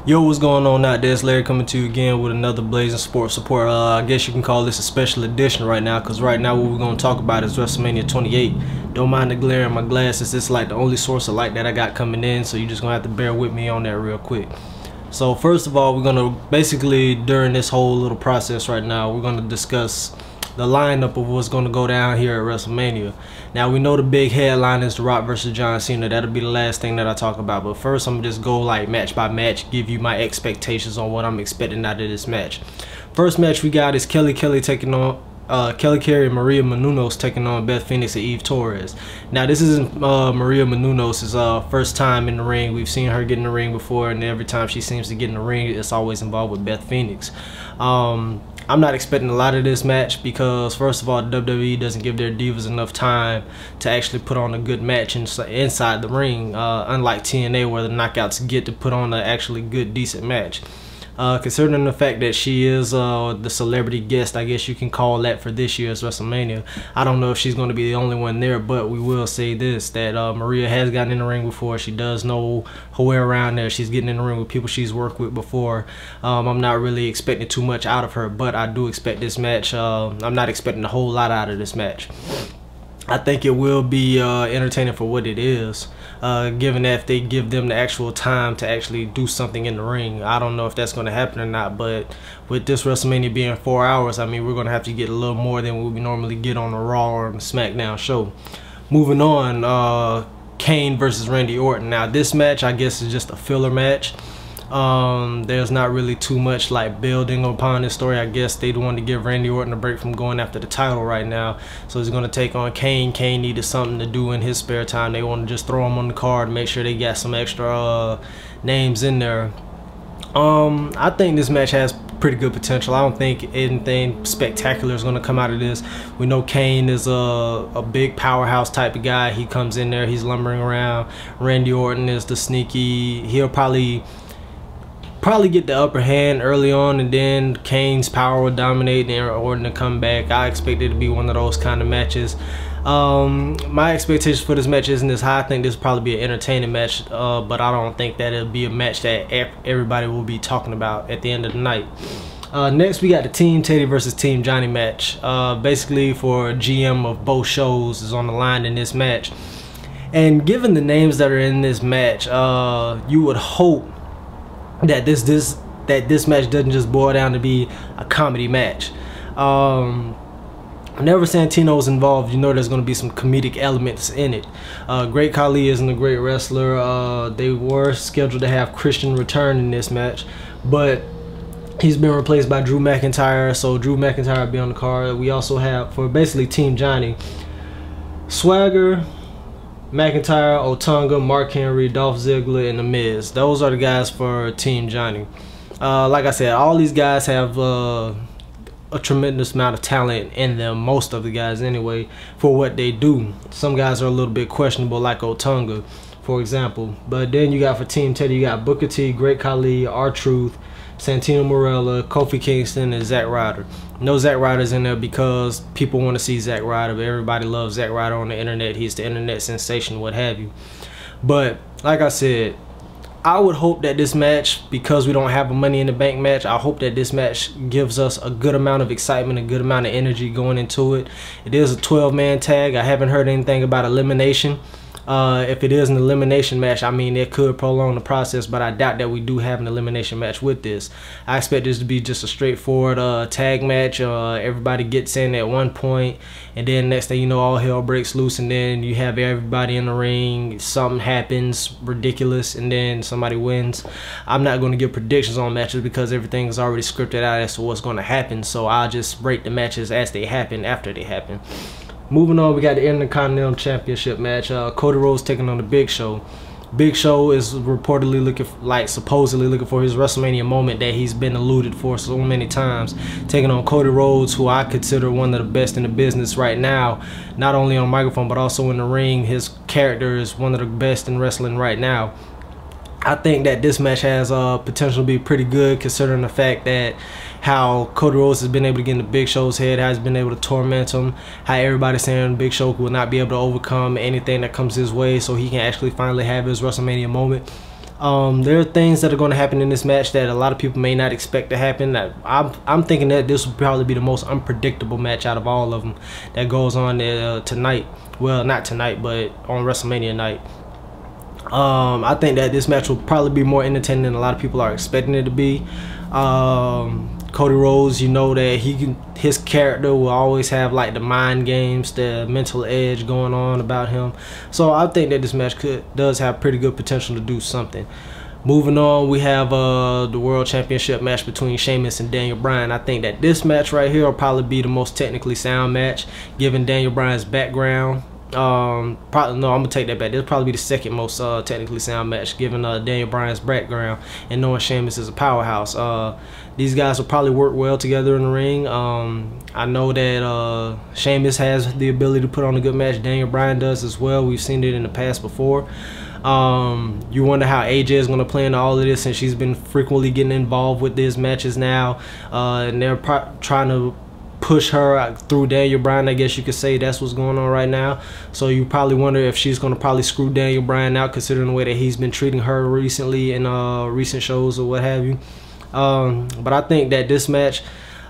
Yo, what's going on out there? It's Larry coming to you again with another Blazing Sports Support. I guess you can call this a special edition right now, because right now what we're going to talk about is Wrestlemania 28. Don't mind the glare in my glasses. It's like the only source of light that I got coming in, so you're just going to have to bear with me on that real quick. So first of all, we're going to basically, during this whole little process right now, we're going to discuss the lineup of what's going to go down here at Wrestlemania. Now, we know the big headline is The Rock versus John Cena. That'll be the last thing that I talk about. But first, I'm going to just go like match by match, give you my expectations on what I'm expecting out of this match. First match we got is Kelly taking on Kelly Carey and Maria Menounos taking on Beth Phoenix and Eve Torres. Now, this isn't Maria Menounos' first time in the ring. We've seen her get in the ring before, and every time she seems to get in the ring, it's always involved with Beth Phoenix. I'm not expecting a lot of this match because, first of all, WWE doesn't give their divas enough time to actually put on a good match inside the ring, unlike TNA, where the knockouts get to put on an actually good, decent match. Considering the fact that she is the celebrity guest, I guess you can call that, for this year's WrestleMania. I don't know if she's going to be the only one there, but we will say this, that Maria has gotten in the ring before. She does know her way around there. She's getting in the ring with people she's worked with before. I'm not really expecting too much out of her, but I do expect this match. I'm not expecting a whole lot out of this match. I think it will be entertaining for what it is, given that if they give them the actual time to actually do something in the ring. I don't know if that's going to happen or not, but with this WrestleMania being 4 hours, I mean, we're going to have to get a little more than we normally get on a Raw or a SmackDown show. Moving on, Kane versus Randy Orton. Now, this match, I guess, is just a filler match. There's not really too much like building upon this story. I guess they want to give Randy Orton a break from going after the title right now, so he's going to take on Kane. Kane needed something to do in his spare time. They want to just throw him on the card, make sure they got some extra names in there. I think this match has pretty good potential. I don't think anything spectacular is going to come out of this. We know Kane is a big powerhouse type of guy. He comes in there, he's lumbering around. Randy Orton is the sneaky. He'll probably get the upper hand early on, and then Kane's power will dominate and Orton to come back. I expect it to be one of those kind of matches. My expectations for this match isn't as high. I think this will probably be an entertaining match, but I don't think that it'll be a match that everybody will be talking about at the end of the night. Next, we got the Team Teddy versus Team Johnny match. Basically, for GM of both shows is on the line in this match. And given the names that are in this match, you would hope that this match doesn't just boil down to be a comedy match. Whenever Santino's involved, you know there's going to be some comedic elements in it. Great Khali isn't a great wrestler. They were scheduled to have Christian return in this match, but he's been replaced by Drew McIntyre, so Drew McIntyre will be on the card. We also have, for basically Team Johnny, Swagger, McIntyre, Otunga, Mark Henry, Dolph Ziggler, and The Miz. Those are the guys for Team Johnny. Like I said, all these guys have a tremendous amount of talent in them, most of the guys anyway, for what they do. Some guys are a little bit questionable, like Otunga, for example. But then you got, for Team Teddy, you got Booker T, Great Khali, R-Truth, Santino Marella, Kofi Kingston, and Zack Ryder. No Zack Ryder's in there because people want to see Zack Ryder, but everybody loves Zack Ryder on the internet. He's the internet sensation, what have you. But like I said, I would hope that this match, because we don't have a Money in the Bank match, I hope that this match gives us a good amount of excitement, a good amount of energy going into it. It is a 12-man tag. I haven't heard anything about elimination. If it is an elimination match, I mean, it could prolong the process, but I doubt that we do have an elimination match with this. I expect this to be just a straightforward tag match. Everybody gets in at one point, and then next thing you know, all hell breaks loose, and then you have everybody in the ring. Something happens ridiculous, and then somebody wins. I'm not going to give predictions on matches because everything is already scripted out as to what's going to happen, so I'll just rate the matches as they happen after they happen. Moving on, we got the Intercontinental Championship match. Cody Rhodes taking on the Big Show. Big Show is reportedly supposedly looking for his WrestleMania moment that he's been alluded for so many times. Taking on Cody Rhodes, who I consider one of the best in the business right now. Not only on microphone, but also in the ring. His character is one of the best in wrestling right now. I think that this match has potential to be pretty good, considering the fact that how Cody Rhodes has been able to get in the Big Show's head, how he's been able to torment him, how everybody's saying Big Show will not be able to overcome anything that comes his way, so he can actually finally have his WrestleMania moment. There are things that are going to happen in this match that a lot of people may not expect to happen. I'm thinking that this will probably be the most unpredictable match out of all of them that goes on tonight. Well, not tonight, but on WrestleMania night. I think that this match will probably be more entertaining than a lot of people are expecting it to be. Cody Rhodes, you know that his character will always have like the mind games, the mental edge going on about him. So I think that this match does have pretty good potential to do something. Moving on, we have the World Championship match between Sheamus and Daniel Bryan. I think that this match right here will probably be the most technically sound match, given Daniel Bryan's background. Probably no, I'm gonna take that back. This will probably be the second most technically sound match, given Daniel Bryan's background and knowing Sheamus is a powerhouse. These guys will probably work well together in the ring. I know that Sheamus has the ability to put on a good match. Daniel Bryan does as well. We've seen it in the past before. You wonder how AJ is going to play into all of this, and she's been frequently getting involved with these matches now, and they're trying to push her through Daniel Bryan. I guess you could say that's what's going on right now. So you probably wonder if she's going to probably screw Daniel Bryan out, considering the way that he's been treating her recently in recent shows or what have you. But I think that this match,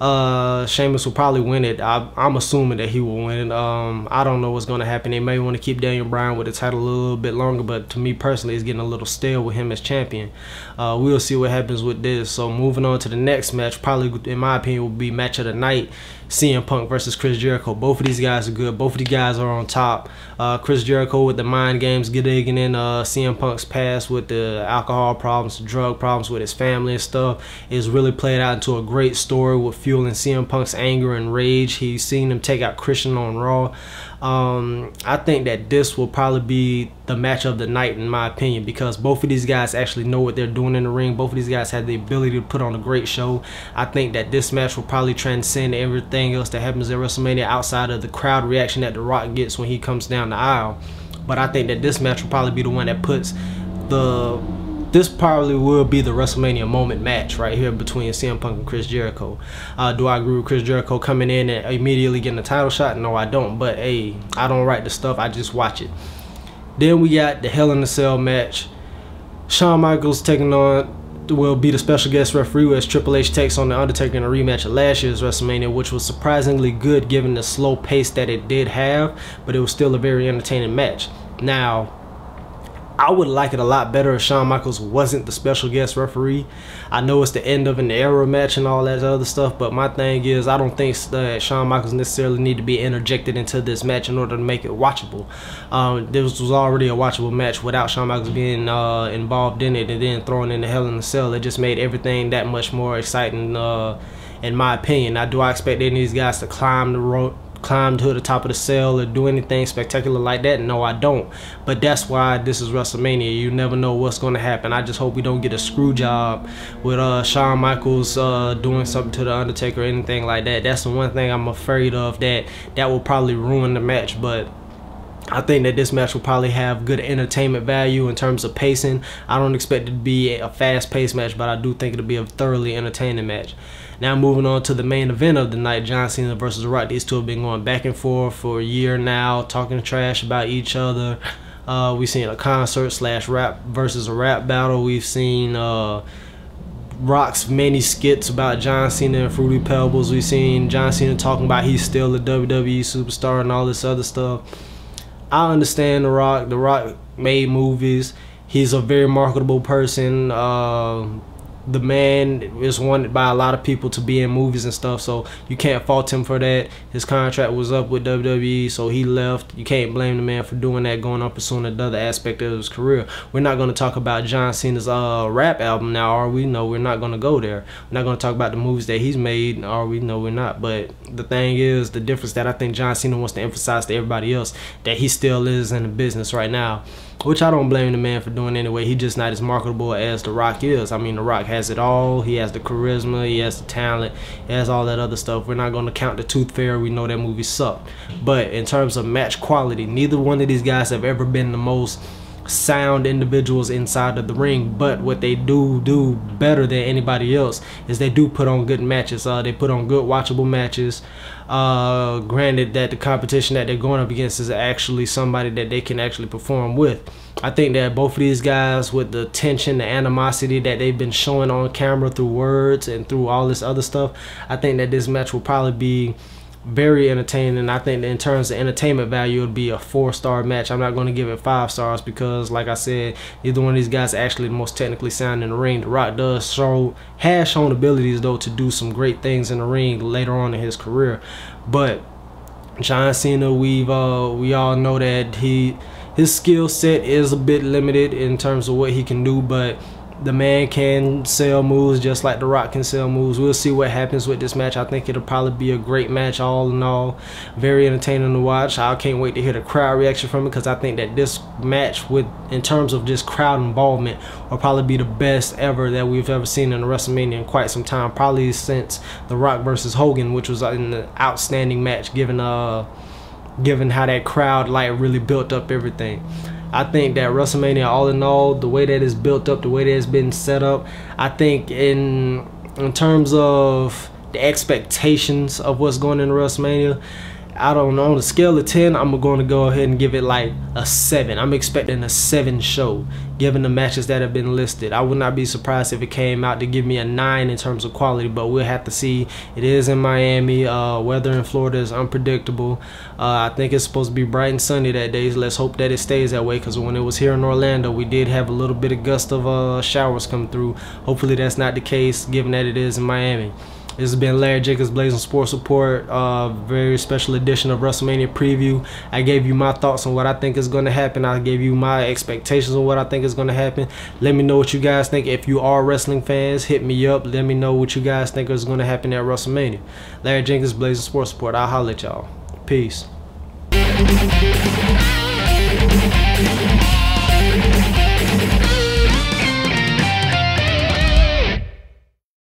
Sheamus will probably win it. I'm assuming that he will win it. I don't know what's going to happen. They may want to keep Daniel Bryan with the title a little bit longer, but to me personally, it's getting a little stale with him as champion. We'll see what happens with this. So moving on to the next match, probably in my opinion will be match of the night. CM Punk versus Chris Jericho. Both of these guys are good. Both of these guys are on top. Chris Jericho with the mind games, digging in CM Punk's past with the alcohol problems, the drug problems with his family and stuff, is really played out into a great story with fueling CM Punk's anger and rage. He's seen him take out Christian on Raw. I think that this will probably be the match of the night in my opinion, because both of these guys actually know what they're doing in the ring. Both of these guys have the ability to put on a great show. I think that this match will probably transcend everything else that happens at WrestleMania outside of the crowd reaction that The Rock gets when he comes down the aisle. But I think that this match will probably be the one that puts this probably will be the WrestleMania moment match right here between CM Punk and Chris Jericho. Do I agree with Chris Jericho coming in and immediately getting a title shot? No, I don't. But hey, I don't write the stuff, I just watch it. Then we got the Hell in a Cell match. Shawn Michaels will be the special guest referee as Triple H takes on The Undertaker in a rematch of last year's WrestleMania, which was surprisingly good given the slow pace that it did have, but it was still a very entertaining match. Now, I would like it a lot better if Shawn Michaels wasn't the special guest referee. I know it's the end of an era match and all that other stuff, but my thing is I don't think that Shawn Michaels necessarily need to be interjected into this match in order to make it watchable. This was already a watchable match without Shawn Michaels being involved in it, and then throwing in the Hell in the Cell. It just made everything that much more exciting in my opinion. Now, do I expect any of these guys to climb to the top of the cell or do anything spectacular like that? No, I don't. But that's why this is WrestleMania. You never know what's going to happen. I just hope we don't get a screw job with Shawn Michaels doing something to the Undertaker or anything like that. That's the one thing I'm afraid of, that will probably ruin the match. But I think that this match will probably have good entertainment value in terms of pacing. I don't expect it to be a fast-paced match, but I do think it'll be a thoroughly entertaining match. Now moving on to the main event of the night, John Cena versus The Rock. These two have been going back and forth for a year now, talking trash about each other. We've seen a concert / rap versus a rap battle. We've seen Rock's many skits about John Cena and Fruity Pebbles. We've seen John Cena talking about he's still a WWE superstar and all this other stuff. I understand The Rock. The Rock made movies. He's a very marketable person. The man is wanted by a lot of people to be in movies and stuff, so you can't fault him for that. His contract was up with WWE, so he left. You can't blame the man for doing that, going on pursuing another aspect of his career. We're not going to talk about John Cena's rap album now, are we? No, we're not going to go there. We're not going to talk about the movies that he's made, are we? No, we're not. But the thing is, the difference that I think John Cena wants to emphasize to everybody else, that he still is in the business right now, which I don't blame the man for doing anyway. He's just not as marketable as The Rock is. I mean, The Rock has it all. He has the charisma, he has the talent, he has all that other stuff. We're not going to count the Tooth Fairy. We know that movie sucked. But in terms of match quality, neither one of these guys have ever been the most sound individuals inside of the ring, but what they do better than anybody else is they do put on good matches. They put on good watchable matches. Granted that the competition that they're going up against is actually somebody that they can actually perform with. I think that both of these guys, with the tension, the animosity that they've been showing on camera through words and through all this other stuff, I think that this match will probably be very entertaining. I think that in terms of entertainment value, it would be a 4-star match. I'm not going to give it 5 stars because, like I said, neither one of these guys are actually the most technically sound in the ring. The Rock has shown abilities though to do some great things in the ring later on in his career. But John Cena, we all know that his skill set is a bit limited in terms of what he can do, but the man can sell moves just like The Rock can sell moves. We'll see what happens with this match. I think it'll probably be a great match all in all. Very entertaining to watch. I can't wait to hear the crowd reaction from it because I think that this match, in terms of just crowd involvement, will probably be the best ever that we've ever seen in a WrestleMania in quite some time. Probably since The Rock versus Hogan, which was an outstanding match given how that crowd like really built up everything. I think that WrestleMania, all in all, the way that it's built up, the way that it's been set up, I think in terms of the expectations of what's going into WrestleMania, I don't know, on a scale of 10, I'm going to go ahead and give it like a 7. I'm expecting a 7 show, given the matches that have been listed. I would not be surprised if it came out to give me a 9 in terms of quality, but we'll have to see. It is in Miami. Weather in Florida is unpredictable. I think it's supposed to be bright and sunny that day, so let's hope that it stays that way, because when it was here in Orlando, we did have a little bit of gust of showers come through. Hopefully that's not the case, given that it is in Miami. This has been Larry Jacobs, Blazing Sports Report, very special edition of WrestleMania preview. I gave you my thoughts on what I think is going to happen. I gave you my expectations on what I think is going to happen. Let me know what you guys think. If you are wrestling fans, hit me up. Let me know what you guys think is going to happen at WrestleMania. Larry Jenkins, Blazing Sports Report. I'll holler at y'all. Peace.